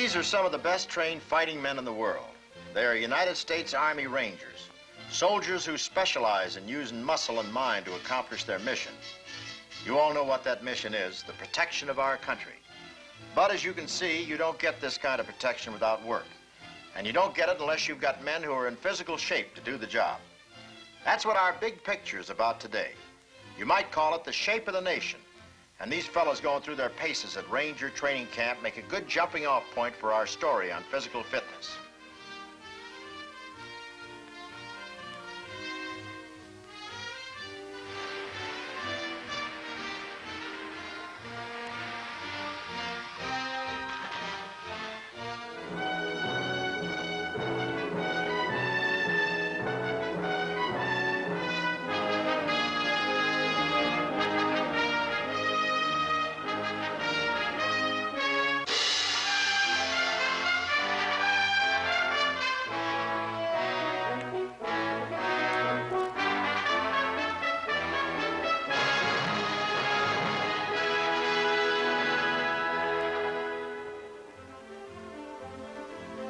These are some of the best trained fighting men in the world. They are United States Army Rangers, soldiers who specialize in using muscle and mind to accomplish their mission. You all know what that mission is, the protection of our country. But as you can see, you don't get this kind of protection without work. And you don't get it unless you've got men who are in physical shape to do the job. That's what our big picture is about today. You might call it the shape of the nation. And these fellows going through their paces at Ranger Training Camp make a good jumping off point for our story on physical fitness.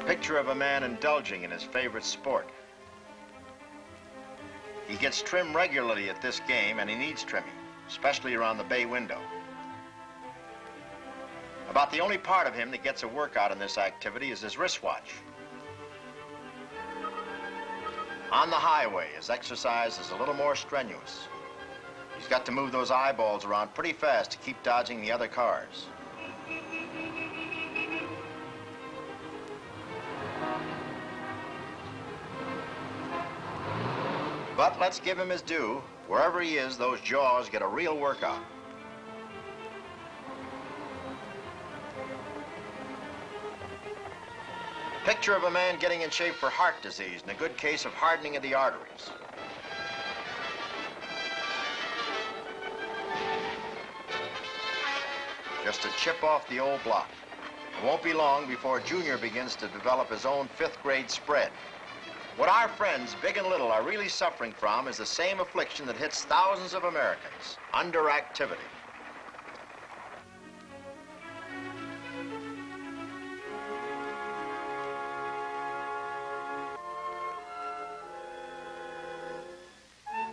Picture of a man indulging in his favorite sport. He gets trim regularly at this game, and he needs trimming, especially around the bay window. About the only part of him that gets a workout in this activity is his wristwatch. On the highway, his exercise is a little more strenuous. He's got to move those eyeballs around pretty fast to keep dodging the other cars. But let's give him his due. Wherever he is, those jaws get a real workout. Picture of a man getting in shape for heart disease and a good case of hardening of the arteries. Just a chip off the old block. It won't be long before Junior begins to develop his own 5th grade spread. What our friends, big and little, are really suffering from is the same affliction that hits thousands of Americans, underactivity.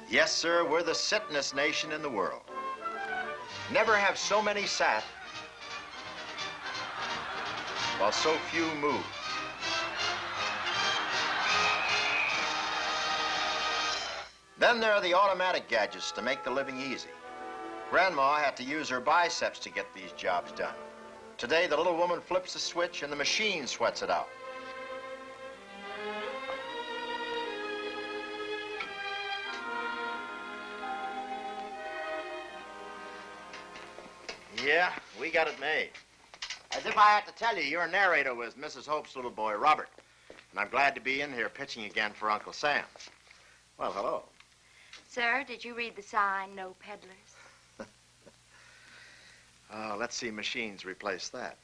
Yes, sir, we're the sittingest nation in the world. Never have so many sat while so few move. Then there are the automatic gadgets to make the living easy. Grandma had to use her biceps to get these jobs done. Today, the little woman flips the switch and the machine sweats it out. Yeah, we got it made. As if I had to tell you, your narrator was Mrs. Hope's little boy, Robert. And I'm glad to be in here pitching again for Uncle Sam. Well, hello. Sir, did you read the sign, no peddlers? Let's see machines replace that.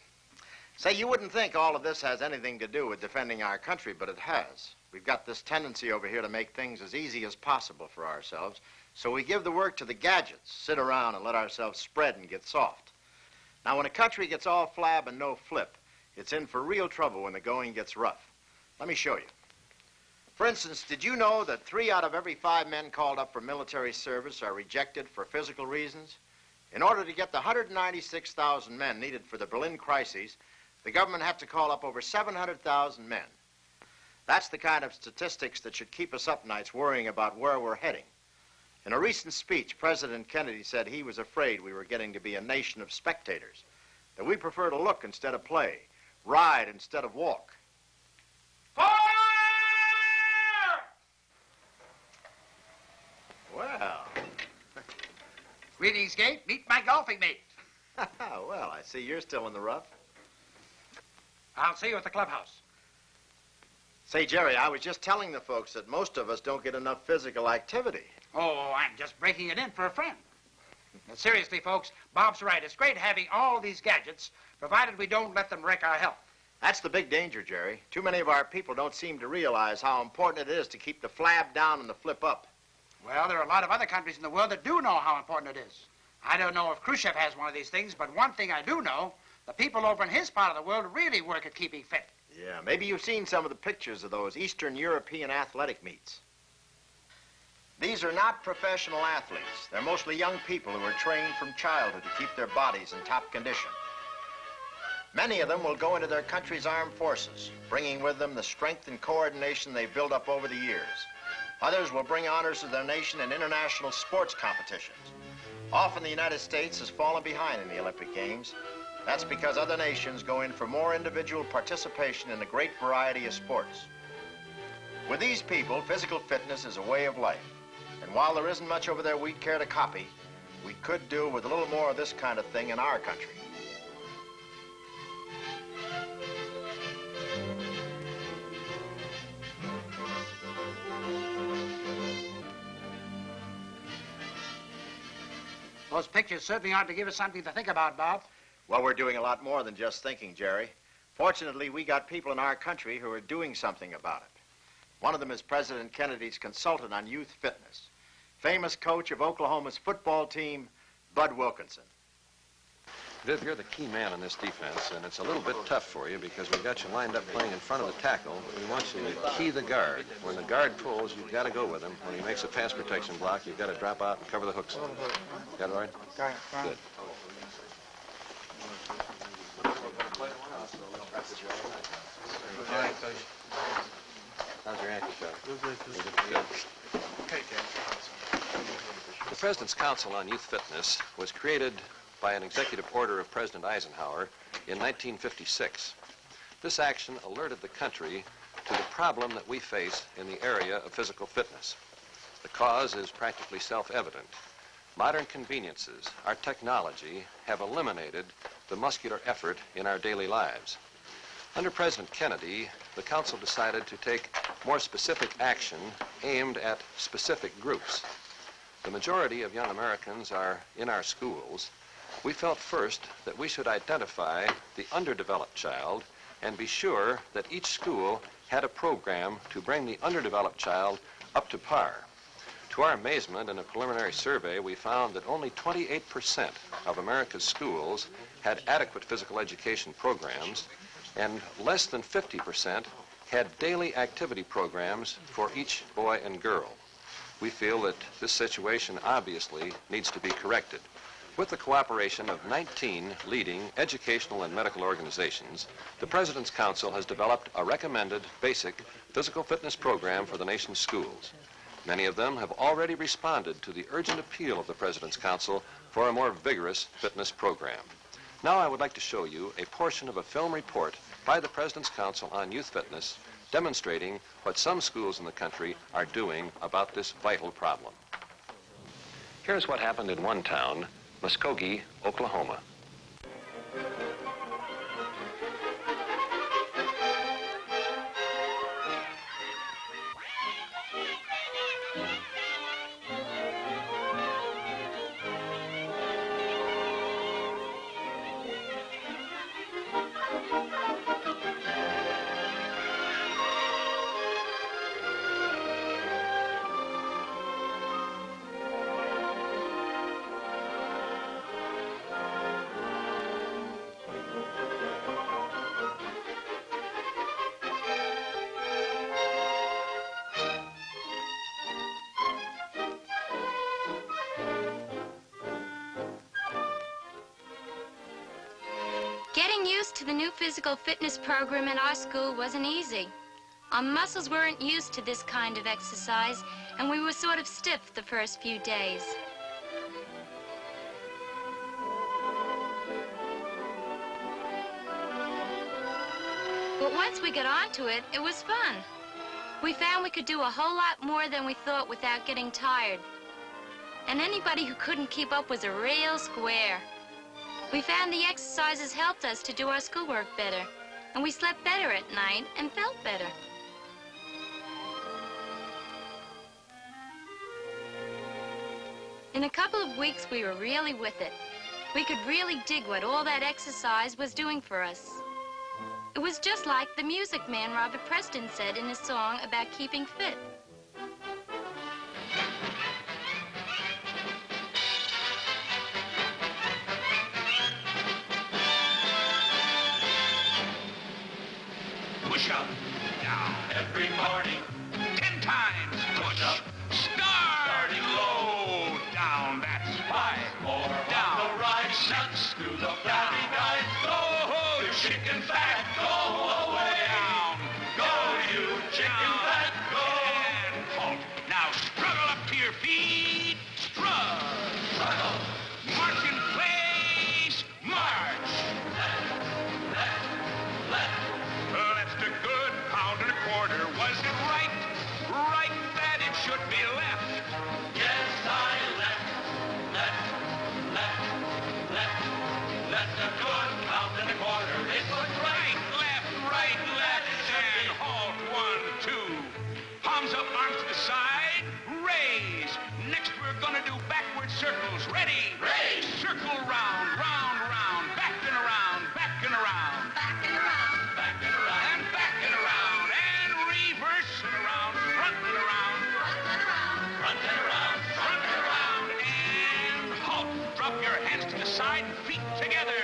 Say, you wouldn't think all of this has anything to do with defending our country, but it has. We've got this tendency over here to make things as easy as possible for ourselves, so we give the work to the gadgets, sit around and let ourselves spread and get soft. Now, when a country gets all flab and no flip, it's in for real trouble when the going gets rough. Let me show you. For instance, did you know that 3 out of every 5 men called up for military service are rejected for physical reasons? In order to get the 196,000 men needed for the Berlin crises, the government had to call up over 700,000 men. That's the kind of statistics that should keep us up nights worrying about where we're heading. In a recent speech, President Kennedy said he was afraid we were getting to be a nation of spectators, that we prefer to look instead of play, ride instead of walk. Fire! Well. Greetings, Gate. Meet my golfing mate. Well, I see you're still in the rough. I'll see you at the clubhouse. Say, Jerry, I was just telling the folks that most of us don't get enough physical activity. Oh, I'm just breaking it in for a friend. Now, seriously, folks, Bob's right. It's great having all these gadgets, provided we don't let them wreck our health. That's the big danger, Jerry. Too many of our people don't seem to realize how important it is to keep the flab down and the flip up. Well, there are a lot of other countries in the world that do know how important it is. I don't know if Khrushchev has one of these things, but one thing I do know, The people over in his part of the world really work at keeping fit. Yeah, maybe you've seen some of the pictures of those Eastern European athletic meets. These are not professional athletes. They're mostly young people who are trained from childhood to keep their bodies in top condition. Many of them will go into their country's armed forces, bringing with them the strength and coordination they've built up over the years. Others will bring honors to their nation in international sports competitions. Often the United States has fallen behind in the Olympic Games. That's because other nations go in for more individual participation in a great variety of sports. With these people, physical fitness is a way of life. And while there isn't much over there we'd care to copy, we could do with a little more of this kind of thing in our country. Those pictures certainly ought to give us something to think about, Bob. Well, we're doing a lot more than just thinking, Jerry. Fortunately, we got people in our country who are doing something about it. One of them is President Kennedy's consultant on youth fitness, famous coach of Oklahoma's football team, Bud Wilkinson. Viv, you're the key man in this defense, and it's a little bit tough for you because we've got you lined up playing in front of the tackle. We want you to key the guard. When the guard pulls, you've got to go with him. When he makes a pass protection block, you've got to drop out and cover the hooks. Got it right? Got it. Good. How's your ankle, Good. The President's Council on Youth Fitness was created by an executive order of President Eisenhower in 1956. This action alerted the country to the problem that we face in the area of physical fitness. The cause is practically self-evident. Modern conveniences, our technology, have eliminated the muscular effort in our daily lives. Under President Kennedy, the Council decided to take more specific action aimed at specific groups. The majority of young Americans are in our schools. We felt first that we should identify the underdeveloped child and be sure that each school had a program to bring the underdeveloped child up to par. To our amazement, in a preliminary survey, we found that only 28% of America's schools had adequate physical education programs, and less than 50% had daily activity programs for each boy and girl. We feel that this situation obviously needs to be corrected. With the cooperation of 19 leading educational and medical organizations, the President's Council has developed a recommended basic physical fitness program for the nation's schools. Many of them have already responded to the urgent appeal of the President's Council for a more vigorous fitness program. Now I would like to show you a portion of a film report by the President's Council on Youth Fitness demonstrating what some schools in the country are doing about this vital problem. Here's what happened in one town, Muskogee, Oklahoma. Getting used to the new physical fitness program in our school wasn't easy. Our muscles weren't used to this kind of exercise, and we were sort of stiff the first few days. But once we got onto it, it was fun. We found we could do a whole lot more than we thought without getting tired. And anybody who couldn't keep up was a real square. We found the exercises helped us to do our schoolwork better, and we slept better at night and felt better. In a couple of weeks, we were really with it. We could really dig what all that exercise was doing for us. It was just like the music man Robert Preston said in his song about keeping fit. push-up. Down. Every morning. 10 times. Push-up. Starting low. Down. That's 5 more. Down. On the right. 6 to the flabby guy. Go, you chicken fat. Go away. Down. Go, you chicken fat. Go. And halt. Now struggle up to your feet. Struggle. March in place. March. Left a good pound and a quarter. Was it right? Right that it should be left. Yes, I left a good pound and a quarter. It was right, left, and halt. 1, 2. Palms up, arms to the side. Raise. Next we're gonna do backward circles. Ready? Raise. Circle round, round, round. Back and around, back and around. Back and around. Back and around. And back and around. And reverse and around. Front and around. Front and around. Front and around. Front and around. And halt. Drop your hands to the side and feet together.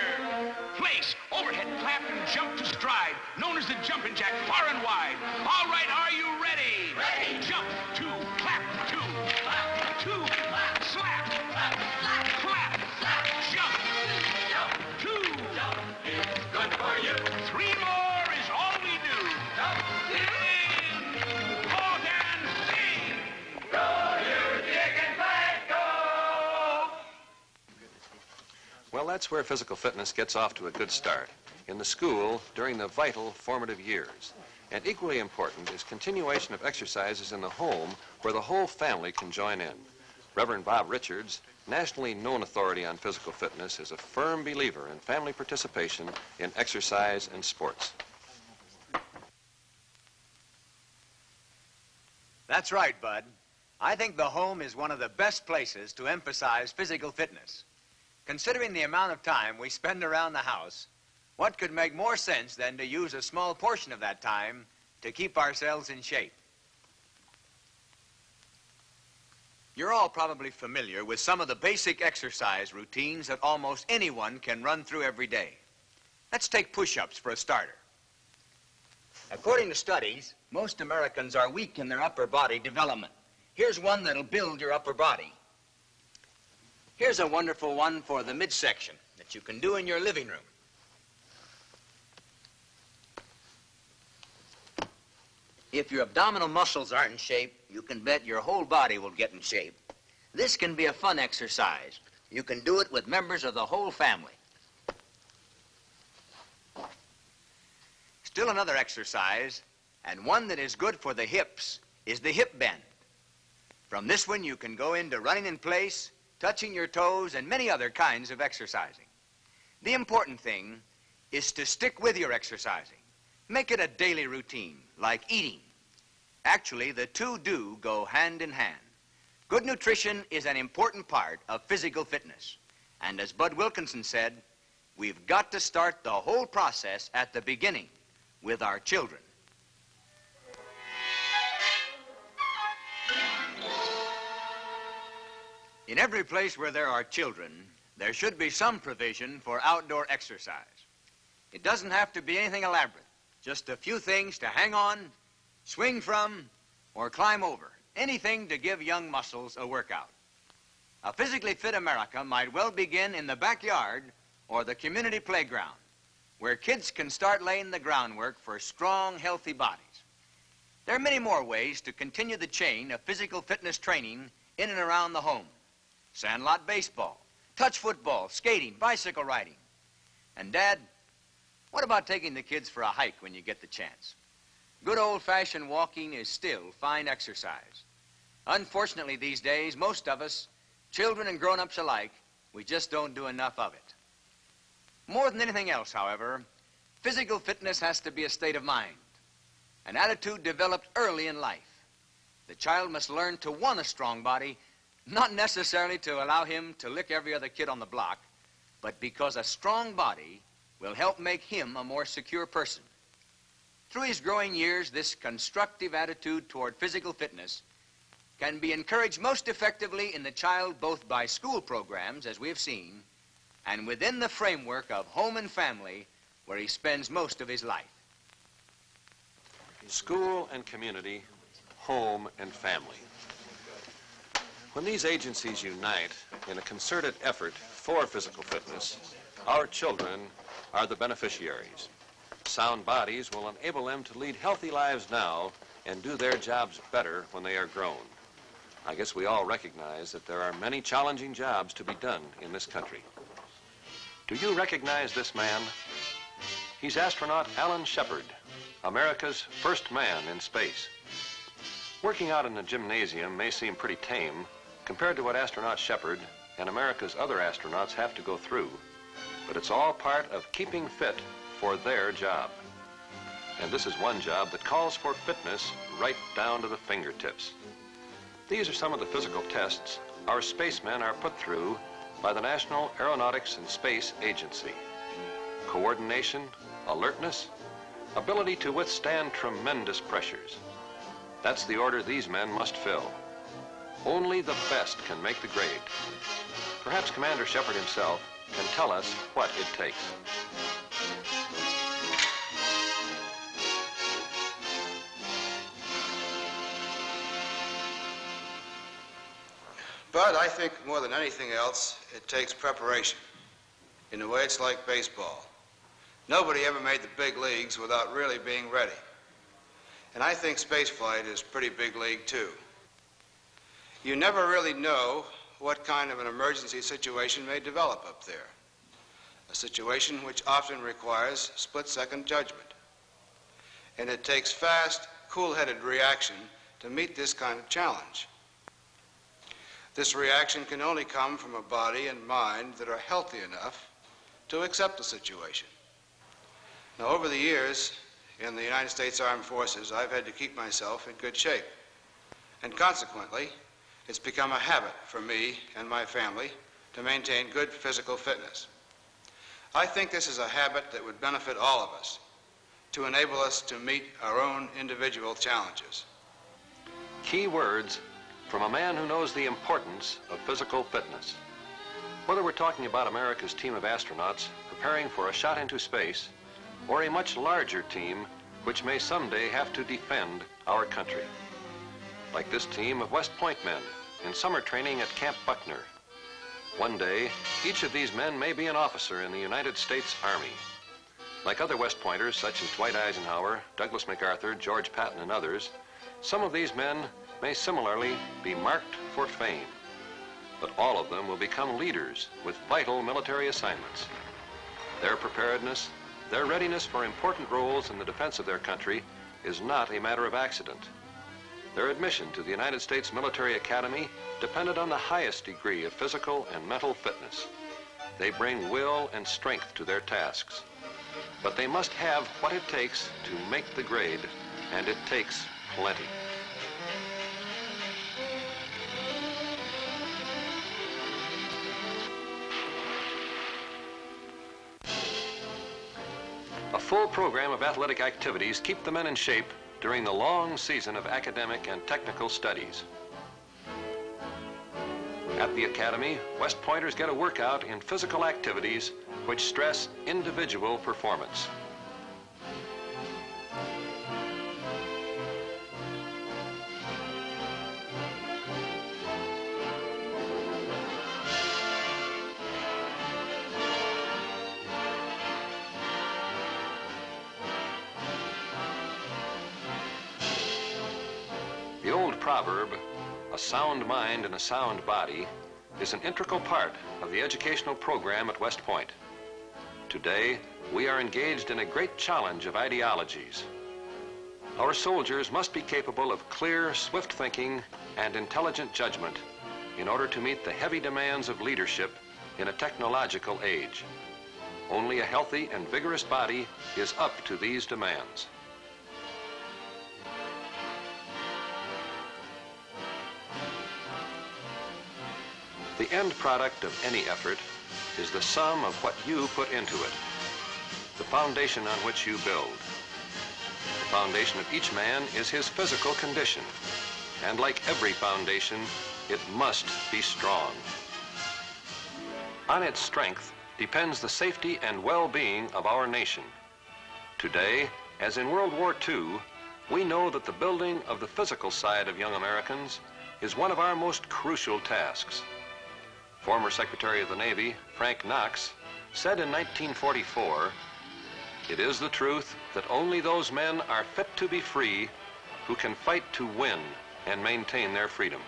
Place. Overhead clap and jump to stride. Known as the jumping jack, far and wide. All right, are you ready? Ready. Jump. 2. Clap. 2. Clap. 2. Clap. Slap. Clap. Slap. Clap. Slap. Jump. Jump. 2. Jump. It's good for you. 3 more is all we do. Jump. In. Halt and sing. Go, you chicken fat, go. Well, that's where physical fitness gets off to a good start. In the school, during the vital formative years. And equally important is continuation of exercises in the home where the whole family can join in. Reverend Bob Richards, nationally known authority on physical fitness, is a firm believer in family participation in exercise and sports. That's right, Bud. I think the home is one of the best places to emphasize physical fitness. Considering the amount of time we spend around the house, what could make more sense than to use a small portion of that time to keep ourselves in shape? You're all probably familiar with some of the basic exercise routines that almost anyone can run through every day. Let's take push-ups for a starter. According to studies, most Americans are weak in their upper body development. Here's one that'll build your upper body. Here's a wonderful one for the midsection that you can do in your living room. If your abdominal muscles aren't in shape, you can bet your whole body will get in shape. This can be a fun exercise. You can do it with members of the whole family. Still another exercise, and one that is good for the hips, is the hip bend. From this one, you can go into running in place, touching your toes, and many other kinds of exercising. The important thing is to stick with your exercising. Make it a daily routine, like eating. Actually, the two do go hand in hand. Good nutrition is an important part of physical fitness. And as Bud Wilkinson said, we've got to start the whole process at the beginning with our children. In every place where there are children, there should be some provision for outdoor exercise. It doesn't have to be anything elaborate. Just a few things to hang on, swing from, or climb over. Anything to give young muscles a workout. A physically fit America might well begin in the backyard or the community playground, where kids can start laying the groundwork for strong, healthy bodies. There are many more ways to continue the chain of physical fitness training in and around the home. Sandlot baseball, touch football, skating, bicycle riding. And Dad, what about taking the kids for a hike when you get the chance? Good old-fashioned walking is still fine exercise. Unfortunately, these days, most of us, children and grown-ups alike, we just don't do enough of it. More than anything else, however, physical fitness has to be a state of mind, an attitude developed early in life. The child must learn to want a strong body, not necessarily to allow him to lick every other kid on the block, but because a strong body will help make him a more secure person. Through his growing years, this constructive attitude toward physical fitness can be encouraged most effectively in the child both by school programs, as we have seen, and within the framework of home and family, where he spends most of his life. school and community, home and family. When these agencies unite in a concerted effort for physical fitness, our children are the beneficiaries. Sound bodies will enable them to lead healthy lives now and do their jobs better when they are grown. I guess we all recognize that there are many challenging jobs to be done in this country. Do you recognize this man? He's astronaut Alan Shepard, America's first man in space. Working out in the gymnasium may seem pretty tame compared to what astronaut Shepard and America's other astronauts have to go through, but it's all part of keeping fit for their job. And this is one job that calls for fitness right down to the fingertips. These are some of the physical tests our spacemen are put through by the National Aeronautics and Space Agency. Coordination, alertness, ability to withstand tremendous pressures. That's the order these men must fill. Only the best can make the grade. Perhaps Commander Shepard himself can tell us what it takes. But I think more than anything else, it takes preparation. In a way, it's like baseball. Nobody ever made the big leagues without really being ready. And I think spaceflight is pretty big league, too. You never really know what kind of an emergency situation may develop up there. A situation which often requires split-second judgment. And it takes fast, cool-headed reaction to meet this kind of challenge. This reaction can only come from a body and mind that are healthy enough to accept the situation. Now, over the years, in the United States Armed Forces, I've had to keep myself in good shape. And consequently, it's become a habit for me and my family to maintain good physical fitness. I think this is a habit that would benefit all of us, to enable us to meet our own individual challenges. Key words from a man who knows the importance of physical fitness. Whether we're talking about America's team of astronauts preparing for a shot into space, or a much larger team which may someday have to defend our country. Like this team of West Point men in summer training at Camp Buckner. One day, each of these men may be an officer in the United States Army. Like other West Pointers, such as Dwight Eisenhower, Douglas MacArthur, George Patton, and others, some of these men may similarly be marked for fame. But all of them will become leaders with vital military assignments. Their preparedness, their readiness for important roles in the defense of their country is not a matter of accident. Their admission to the United States Military Academy depended on the highest degree of physical and mental fitness. They bring will and strength to their tasks. But they must have what it takes to make the grade, and it takes plenty. A full program of athletic activities keep the men in shape during the long season of academic and technical studies. At the Academy, West Pointers get a workout in physical activities which stress individual performance. The old proverb, "A sound mind and a sound body," is an integral part of the educational program at West Point. Today, we are engaged in a great challenge of ideologies. Our soldiers must be capable of clear, swift thinking and intelligent judgment in order to meet the heavy demands of leadership in a technological age. Only a healthy and vigorous body is up to these demands. The end product of any effort is the sum of what you put into it, the foundation on which you build. The foundation of each man is his physical condition, and like every foundation, it must be strong. On its strength depends the safety and well-being of our nation. Today, as in World War II, we know that the building of the physical side of young Americans is one of our most crucial tasks. Former Secretary of the Navy, Frank Knox, said in 1944, "It is the truth that only those men are fit to be free who can fight to win and maintain their freedom.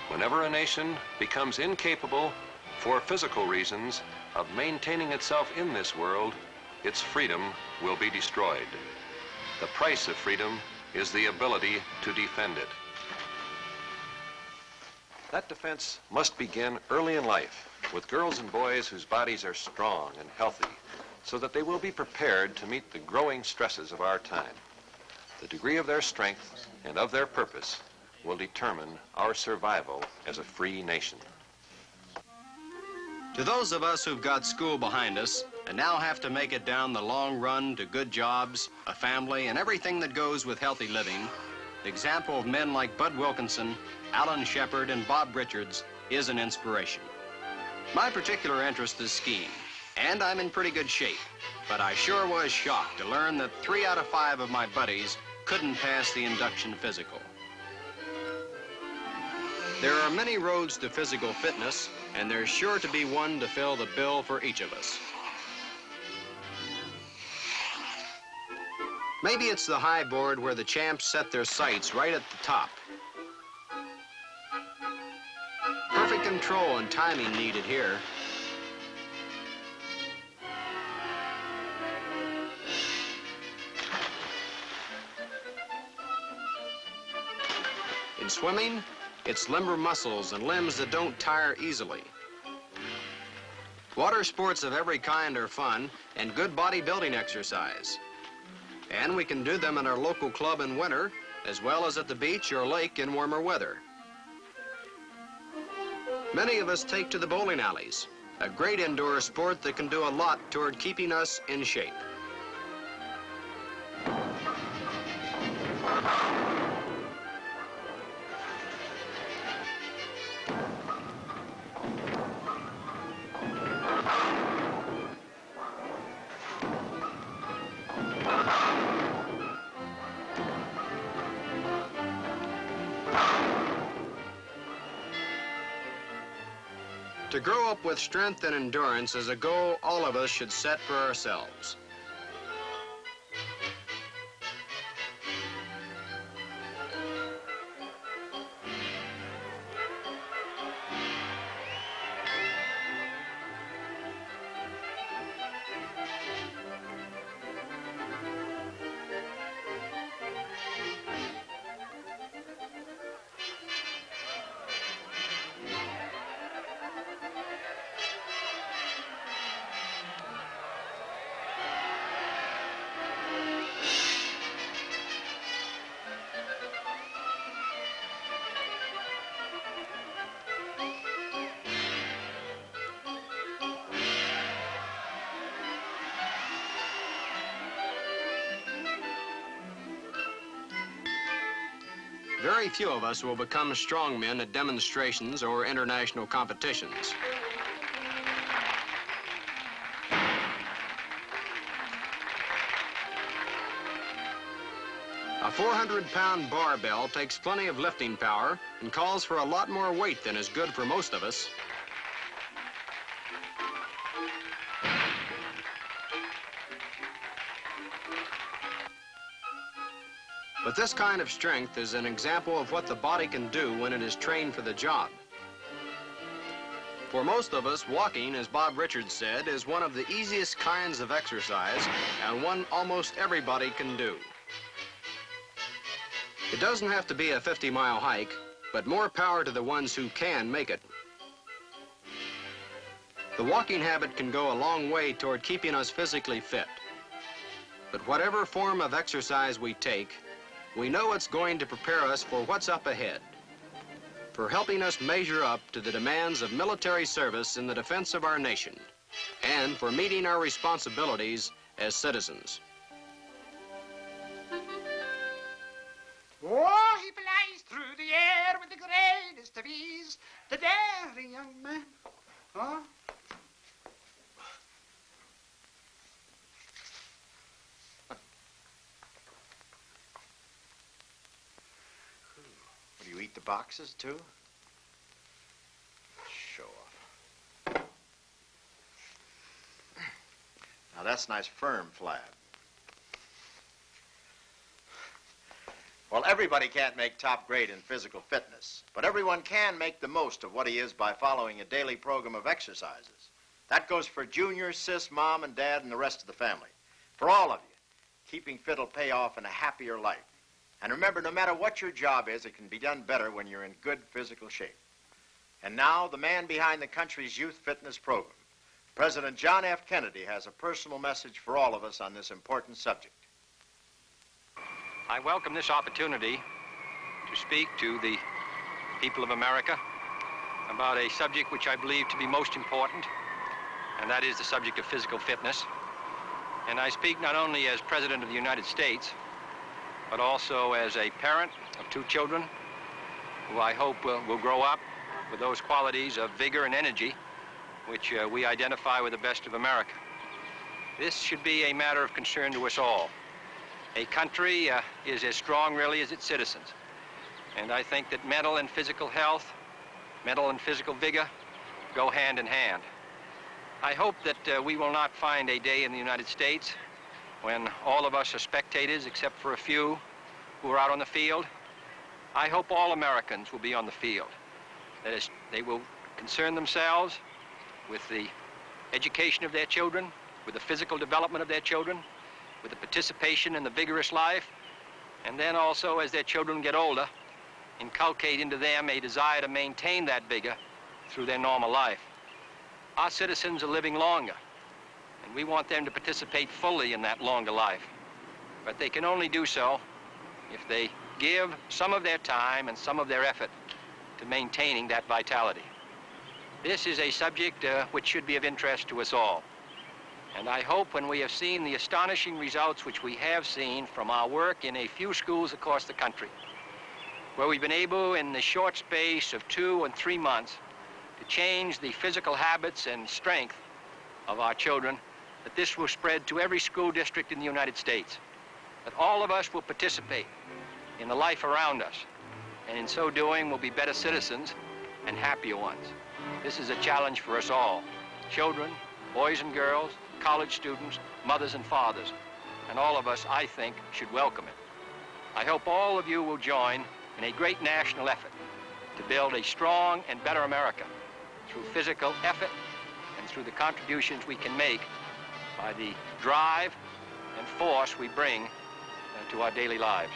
Whenever a nation becomes incapable, for physical reasons, of maintaining itself in this world, its freedom will be destroyed. The price of freedom is the ability to defend it." That defense must begin early in life with girls and boys whose bodies are strong and healthy, so that they will be prepared to meet the growing stresses of our time. The degree of their strength and of their purpose will determine our survival as a free nation. To those of us who've got school behind us and now have to make it down the long run to good jobs, a family, and everything that goes with healthy living, the example of men like Bud Wilkinson, Alan Shepard, and Bob Richards is an inspiration. My particular interest is skiing, and I'm in pretty good shape, but I sure was shocked to learn that 3 out of 5 of my buddies couldn't pass the induction physical. There are many roads to physical fitness, and there's sure to be one to fill the bill for each of us. Maybe it's the high board where the champs set their sights right at the top. Perfect control and timing needed here. In swimming, it's limber muscles and limbs that don't tire easily. Water sports of every kind are fun and good bodybuilding exercise. And we can do them in our local club in winter, as well as at the beach or lake in warmer weather. Many of us take to the bowling alleys, a great indoor sport that can do a lot toward keeping us in shape. To grow up with strength and endurance is a goal all of us should set for ourselves. Very few of us will become strongmen at demonstrations or international competitions. A 400-pound barbell takes plenty of lifting power and calls for a lot more weight than is good for most of us. But this kind of strength is an example of what the body can do when it is trained for the job. For most of us, walking, as Bob Richards said, is one of the easiest kinds of exercise and one almost everybody can do. It doesn't have to be a 50-mile hike, but more power to the ones who can make it. The walking habit can go a long way toward keeping us physically fit. But whatever form of exercise we take, we know it's going to prepare us for what's up ahead, for helping us measure up to the demands of military service in the defense of our nation, and for meeting our responsibilities as citizens. Oh, he flies through the air with the greatest of ease, the daring young man. Huh? the boxes, too? Show off. Now, that's nice firm flab. Well, everybody can't make top grade in physical fitness, but everyone can make the most of what he is by following a daily program of exercises. That goes for Junior, Sis, Mom, and Dad, and the rest of the family. For all of you, keeping fit will pay off in a happier life. And remember, no matter what your job is, it can be done better when you're in good physical shape. And now, the man behind the country's youth fitness program, President John F. Kennedy, has a personal message for all of us on this important subject. I welcome this opportunity to speak to the people of America about a subject which I believe to be most important, and that is the subject of physical fitness. And I speak not only as President of the United States, but also as a parent of 2 children who I hope will grow up with those qualities of vigor and energy which we identify with the best of America. This should be a matter of concern to us all. A country is as strong, really, as its citizens. And I think that mental and physical health, mental and physical vigor, go hand in hand. I hope that we will not find a day in the United States when all of us are spectators, except for a few who are out on the field. I hope all Americans will be on the field. That is, they will concern themselves with the education of their children, with the physical development of their children, with the participation in the vigorous life, and then also, as their children get older, inculcate into them a desire to maintain that vigor through their normal life. Our citizens are living longer, and we want them to participate fully in that longer life. But they can only do so if they give some of their time and some of their effort to maintaining that vitality. This is a subject which should be of interest to us all. And I hope when we have seen the astonishing results which we have seen from our work in a few schools across the country, where we've been able in the short space of 2 and 3 months to change the physical habits and strength of our children, that this will spread to every school district in the United States, that all of us will participate in the life around us, and in so doing will be better citizens and happier ones. This is a challenge for us all, children, boys and girls, college students, mothers and fathers, and all of us, I think, should welcome it. I hope all of you will join in a great national effort to build a strong and better America through physical effort and through the contributions we can make by the drive and force we bring to our daily lives.